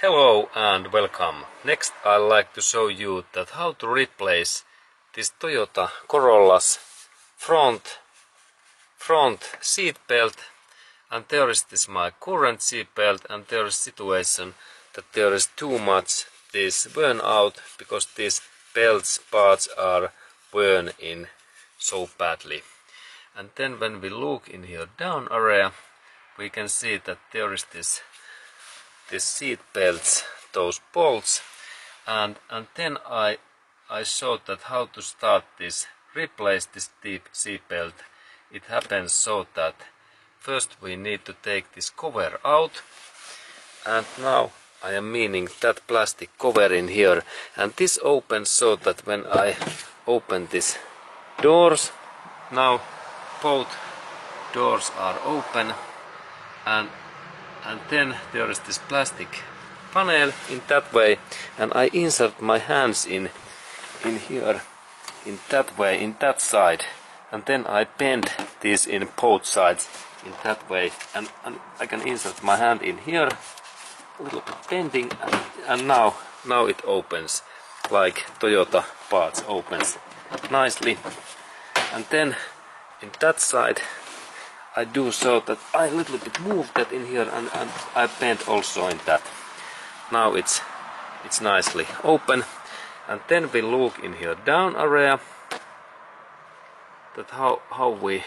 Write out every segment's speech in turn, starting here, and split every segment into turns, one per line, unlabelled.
Hello and welcome. Next I'd like to show you that how to replace this Toyota Corolla's front seat belt, and there is this my current seat belt, and there is situation that there is too much this worn out because these belts parts are worn in so badly. And then when we look in here down area, we can see that there is this seat belts, those bolts, and then I showed that how to start this, replace this deep seat belt. It happens so that first we need to take this cover out, and now I am meaning that plastic cover in here, and this opens so that when I open this doors, now both doors are open, and then there is this plastic panel in that way, and I insert my hands in here, in that way, in that side, and then I bend this in both sides in that way, and I can insert my hand in here, a little bit bending, and now it opens like Toyota parts opens nicely. And then in that side I do so that I a little bit move that in here, and I bend also in that. Now it's nicely open, and then we look in here down area that how we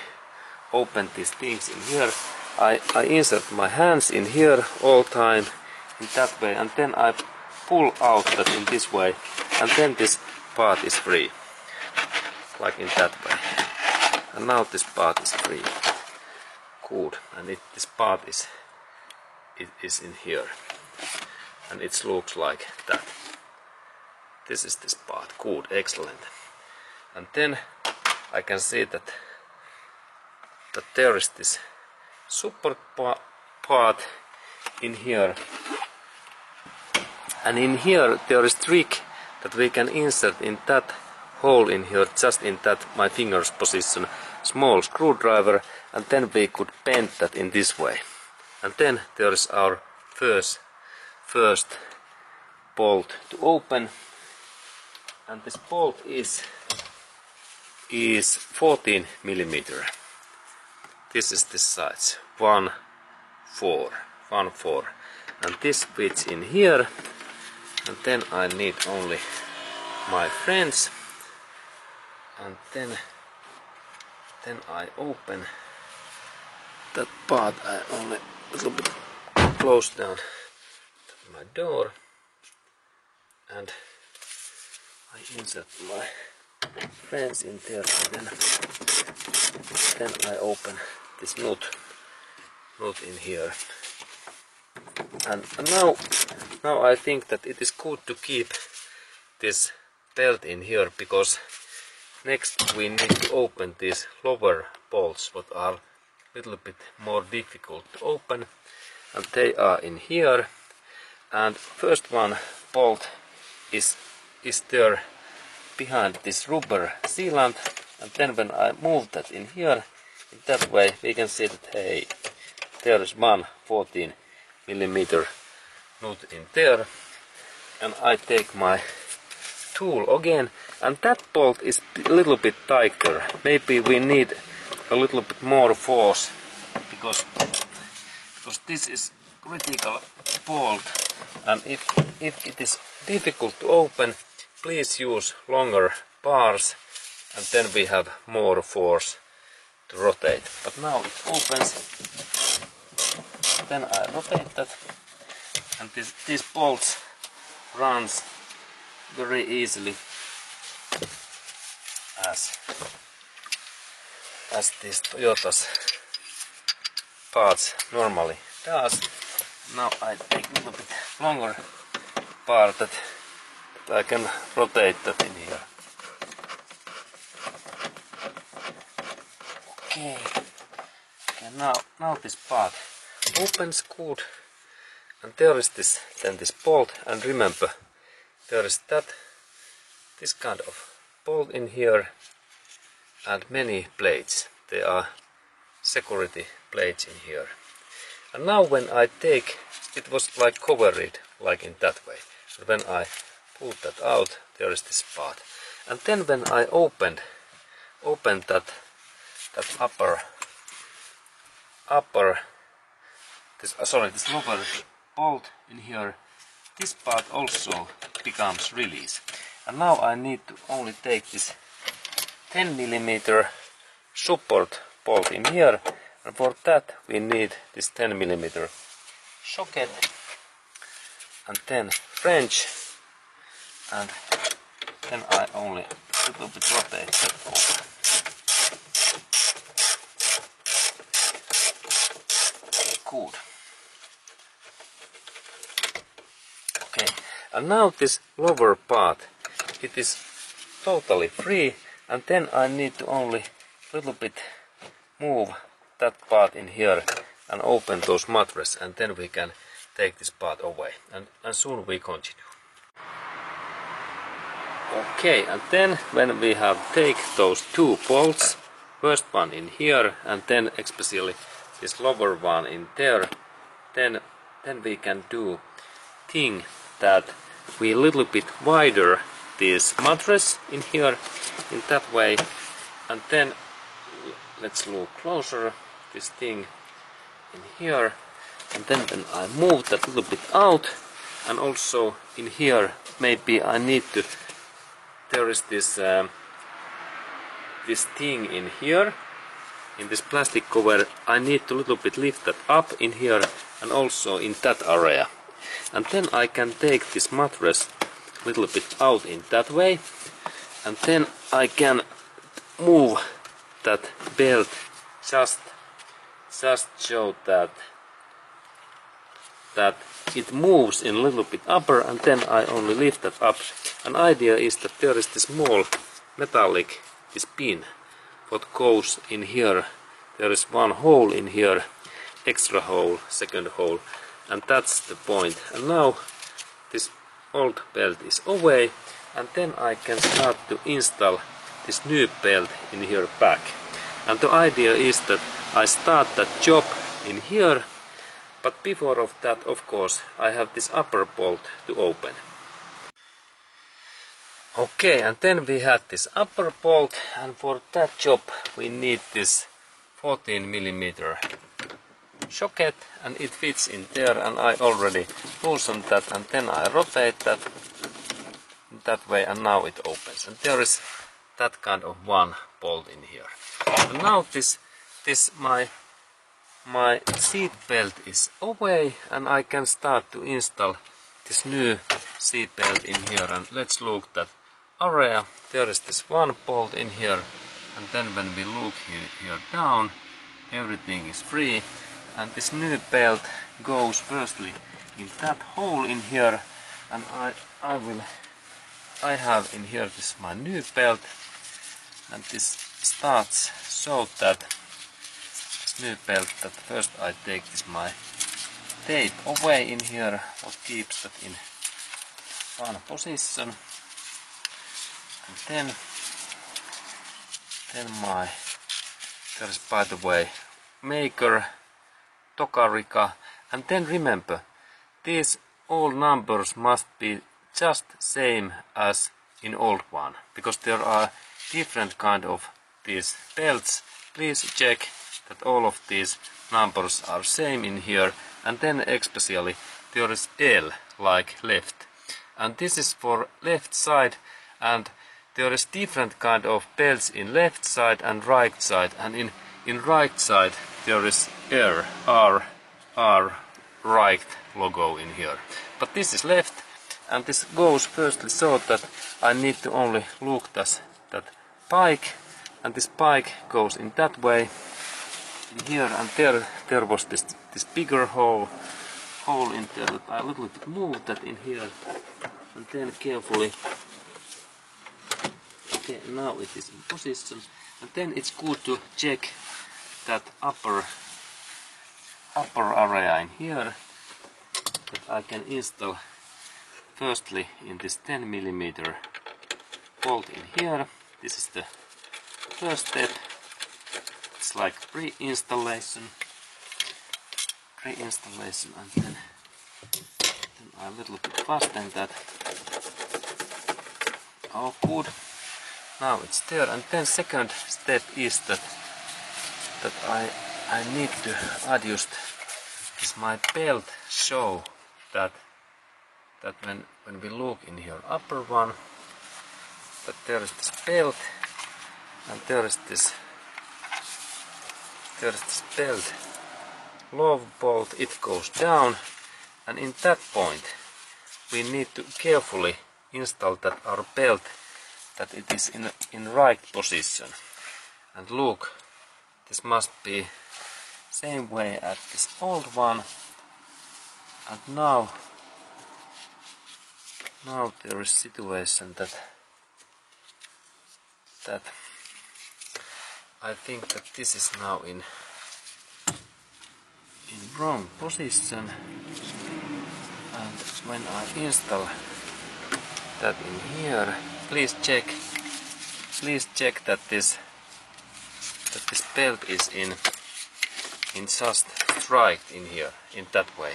open these things in here. I insert my hands in here all time in that way, and then I pull out that in this way, and then this part is free, like in that way. And now this part is free. Good, and this part is in here, and it looks like that. This is this part. Good, excellent. And then I can see that there is this support part in here, and in here there is trick that we can insert in that hole in here, just in that my fingers position, small screwdriver, and then we could bend that in this way. And then there is our first bolt to open, and this bolt is 14 millimeter. This is the size 1/4, and this fits in here. And then I need only my friends, and then I open that part. I only a little bit close down my door, and I insert my friends in there, and then I open this nut in here. And now I think that it is good to keep this belt in here, because next we need to open these lower bolts, what are a little bit more difficult to open, and they are in here. And first one bolt is there behind this rubber sealant, and then when I move that in here, in that way, we can see that hey, there is one 14 millimeter nut in there, and I take my tool again, and that bolt is a little bit tighter. Maybe we need a little bit more force, because this is critical bolt, and if it is difficult to open, please use longer bars, and then we have more force to rotate. But now it opens, then I rotate that, and these bolts runs very easily as these Toyota's parts normally does. Now I take a little bit longer part that I can rotate that in here. Okay, now this part opens good, and there is this bolt, and remember there is this kind of bolt in here, and many plates. They are security plates in here. And now when I take, it was like covered like in that way. So when I pull that out, there is this part. And then when I opened that this lower bolt in here, this part also becomes release. And now I need to only take this 10mm support bolt in here, and for that we need this 10mm socket, and then wrench, and then I only a little bit rotate that over. Good. Okay, and now this lower part, it is totally free, and then I need to only a little bit move that part in here and open those mattress, and then we can take this part away, and soon we continue. Okay, and then when we have take those two bolts, first one in here and then especially this lower one in there, then we can do thing that we little bit wider this mattress in here in that way, and then let's look closer this thing in here, and then when I move that little bit out, and also in here maybe I need to, there is this this thing in here in this plastic cover, I need to little bit lift that up in here and also in that area, and then I can take this mattress little bit out in that way, and then I can move that belt just show that it moves in a little bit upper, and then I only lift that up. An idea is that there is this small metallic this pin what goes in here. There is one hole in here, extra hole, second hole, and that's the point. And now this old belt is away, and then I can start to install this new belt in here back. And the idea is that I start that job in here, but before of that, of course, I have this upper bolt to open. Okay, and then we have this upper bolt, and for that job we need this 14mm socket, and it fits in there, and I already loosened that, and then I rotate that that way, and now it opens, and there is that kind of one bolt in here. And now this my seat belt is away, and I can start to install this new seat belt in here. And let's look that area. There is this one bolt in here, and then when we look here down, everything is free, and this new belt goes firstly in that hole in here, and I have in here this my new belt, and this starts so that this new belt, that first I take this my tape away in here, what keeps that in one position, and then there is, by the way, maker Tokarika, and then remember these all numbers must be just same as in old one, because there are different kind of these belts. Please check that all of these numbers are same in here, and then especially there is L like left, and this is for left side, and there is different kind of belts in left side and right side, and in right side there is R right logo in here, but this is left, and this goes firstly so that I need to only look that pike, and this pike goes in that way in here, and there was this bigger hole in there that I a little bit moved that in here, and then carefully. Okay, now it is in position, and then it's good to check that upper area in here that I can install firstly in this 10mm bolt in here. This is the first step. It's like pre-installation, and then I a little bit fasten that. Oh, good. Now it's there. And then second step is that I need to adjust this my belt so that when we look in here upper one, that there is this belt and there is this belt low bolt, it goes down, and in that point we need to carefully install that our belt that it is in right position. And look, this must be same way as this old one, and now there is situation that I think that this is now in wrong position, and when I install that in here, please check that this belt is in just straight in here, in that way.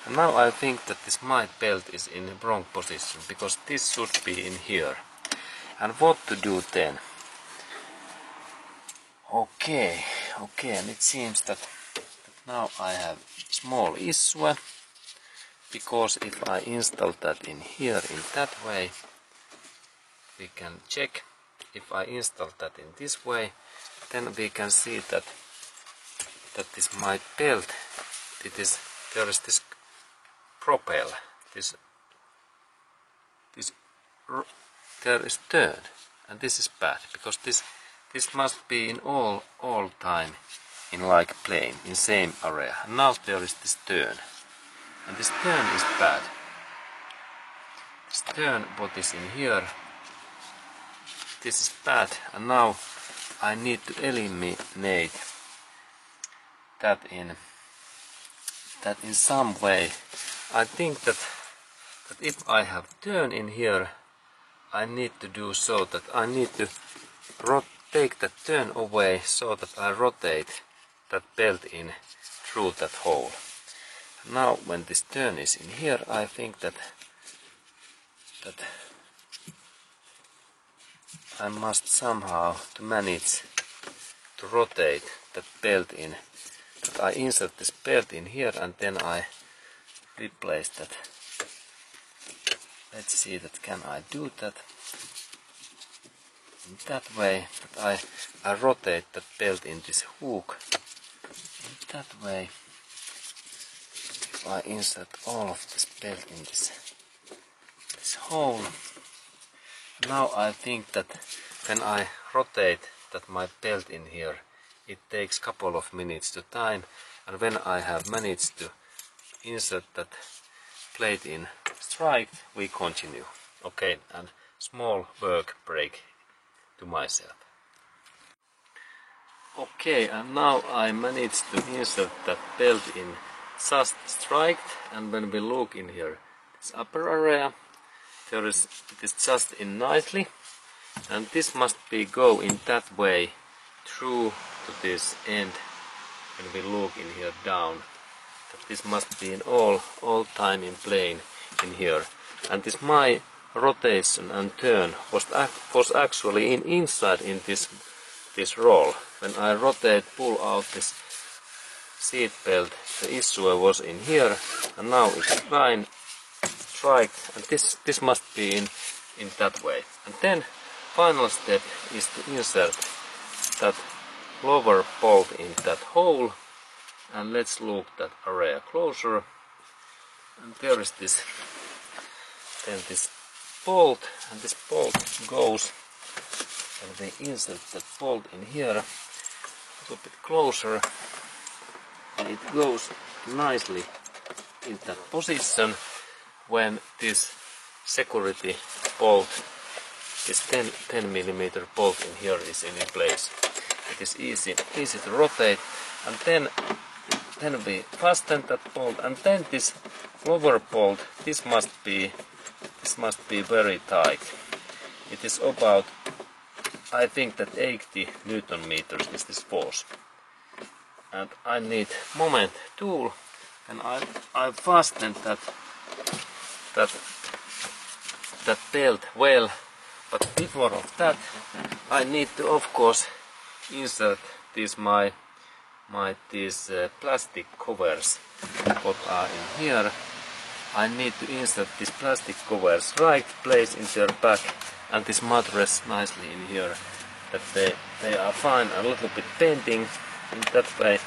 And now I think that this my belt is in the wrong position, because this should be in here. And what to do then? Okay, and it seems that now I have small issue, because if I install that in here in that way, we can check. If I install that in this way, then we can see that this my belt, there is this propel, there is turn, and this is bad, because this must be in all time in like plane, in same area. And now there is this turn, and this turn is bad. This turn what is in here, this is bad, and now I need to eliminate that in some way. I think that if I have turn in here, I need to do so that I need to take that turn away so that I rotate that belt in through that hole. Now when this turn is in here, I think that I must somehow to manage to rotate that belt in, that I insert this belt in here and then I replace that. Let's see that can I do that in that way, that I rotate that belt in this hook in that way. If I insert all of this belt in this hole, now I think that when I rotate that my belt in here, it takes couple of minutes to time, and when I have managed to insert that plate in straight, we continue. Okay, and small work break to myself. Okay, and now I managed to insert that belt in just straight, and when we look in here, this upper area, it is just in nicely, and this must be go in that way through to this end. When we look in here down, that this must be in all time in plane in here, and this my rotation and turn was actually inside in this roll. When I rotate, pull out this seat belt, the issue was in here, and now it's fine. Strike, and this must be in that way. And then final step is to insert that lower bolt in that hole, and let's look that area closer. And there is this bolt, and this bolt goes, and we insert that bolt in here a little bit closer, and it goes nicely in that position. When this security bolt, this 10 mm bolt in here is in place, it is easy to rotate, and then we fasten that bolt, and then this lower bolt, this must be very tight. It is about, I think that 80 Newton meters is this force, and I need moment tool, and I fasten that that belt well, but before of that I need to of course insert these these plastic covers what are in here. I need to insert these plastic covers right place in their back and this mattress nicely in here, that they are fine, a little bit bending in that way,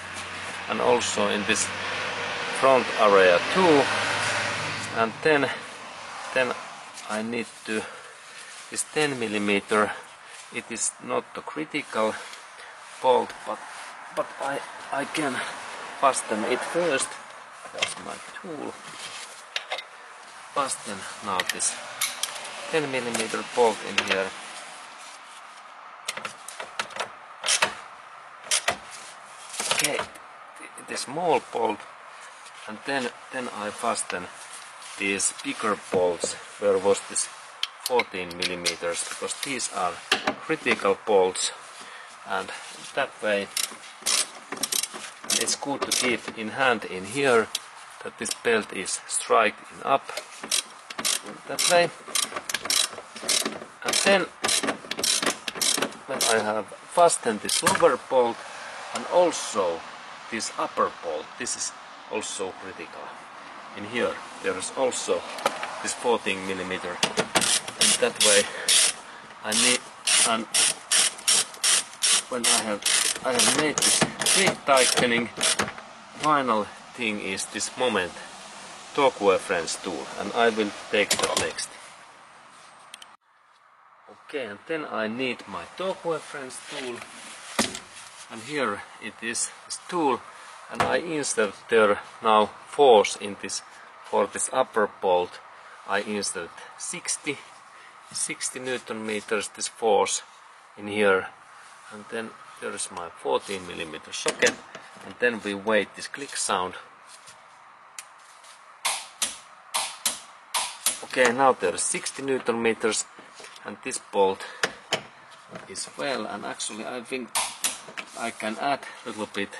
and also in this front area too. And then I need to, this 10 mm, it is not a critical bolt, but I can fasten it first. That's my tool. Fasten now this 10 mm bolt in here. Okay, the small bolt, and then I fasten these bigger bolts where was this 14 mm, because these are critical bolts, and that way it's good to keep in hand in here that this belt is straight up that way. And then when I have fastened this lower bolt and also this upper bolt, this is also critical. In here there is also this 14 mm, and that way I need, and when I have made this pre-tightening, final thing is this moment torque French tool, and I will take that next. Okay, and then I need my torque French tool, and here it is, this tool, and I insert there now force in this, for this upper bolt I insert 60 Newton meters this force in here, and then there is my 14 mm socket, and then we wait this click sound. Okay, now there is 60 Newton meters, and this bolt is well, and actually I think I can add a little bit.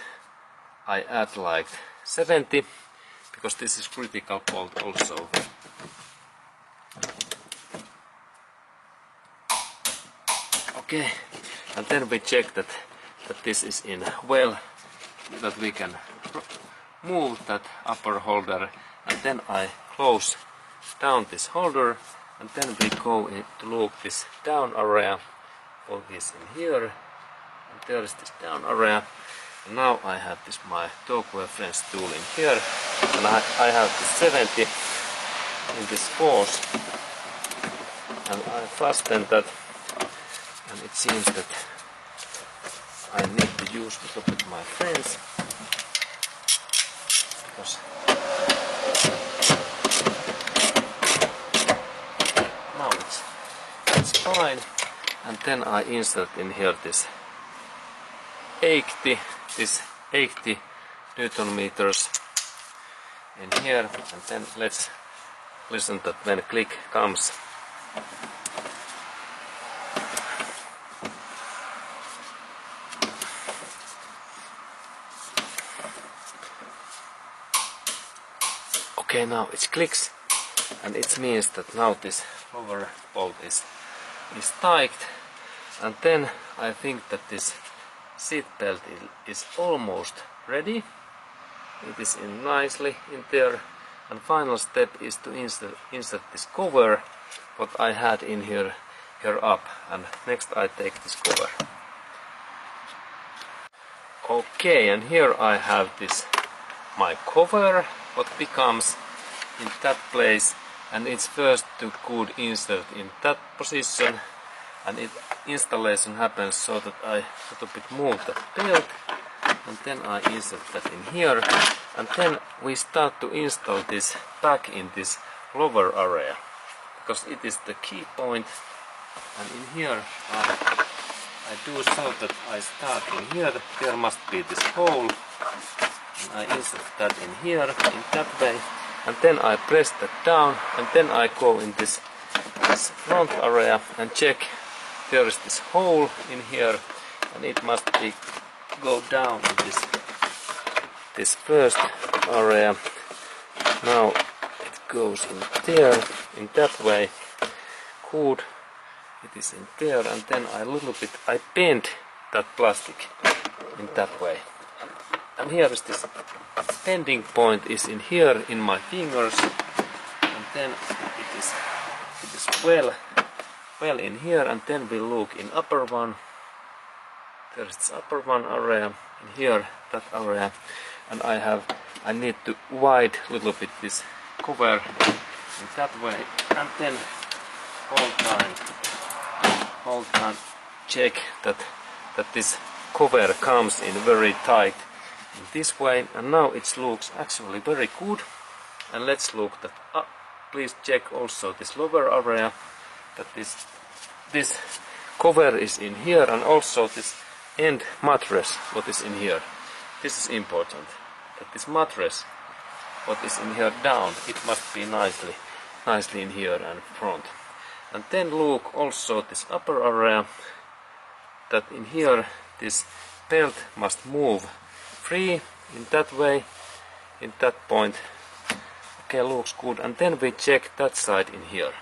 I add like 70, because this is critical bolt also. Okay, and then we check that this is in well, that we can move that upper holder, and then I close down this holder, and then we go in to look this down area for this in here, and there is this down area. And now I have this my torque French tool in here, and I have this 70 in this force, and I fasten that, and it seems that I need to use a little bit my friends, because now it's fine. And then I insert in here this 80 Newton meters in here, and then let's listen that when click comes. Okay, now it clicks, and it means that now this lower bolt is tight, and then I think that this seat belt is almost ready. It is in nicely in there, and final step is to insert this cover what I had in here up, and next I take this cover. Okay, and here I have this my cover what becomes in that place, and it's first to good insert in that position, and installation happens so that I little bit move that belt, and then I insert that in here, and then we start to install this back in this lower area, because it is the key point. And in here I do so that I start in here, there must be this hole, and I insert that in here in that way, and then I press that down, and then I go in this front area and check there is this hole in here, and it must be go down in this first area. Now it goes in there, in that way. Good. It is in there, and then I bend that plastic in that way. And here is this bending point is in here in my fingers, and then it is well in here, and then we look in upper one. There is this upper one area in here, that area, and I need to wide little bit this cover in that way, and then whole time check that this cover comes in very tight in this way, and now it looks actually very good. And let's look that up. Please check also this lower area, that this cover is in here, and also this end mattress what is in here. This is important, that this mattress what is in here down, it must be nicely in here and front. And then look also this upper area, that in here this belt must move free in that way, in that point. Okay, looks good. And then we check that side in here.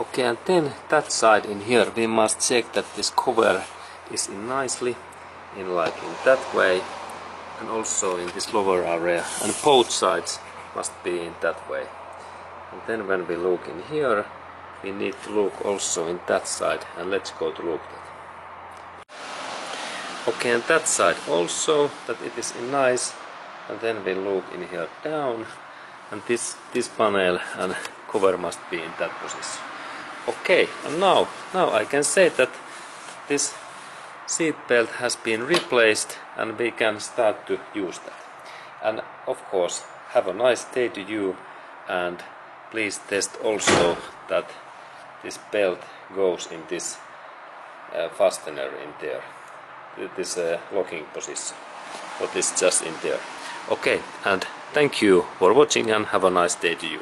Okay, and then that side in here we must check that this cover is in nicely in that way, and also in this lower area, and both sides must be in that way. And then when we look in here, we need to look also in that side, and let's go to look that. Okay, and that side also, that it is in nice, and then we look in here down, and this panel and cover must be in that position. Okay, and now I can say that this seat belt has been replaced, and we can start to use that. And of course, have a nice day to you, and please test also that this belt goes in this fastener in there, this locking position, what is just in there. Okay, and thank you for watching, and have a nice day to you.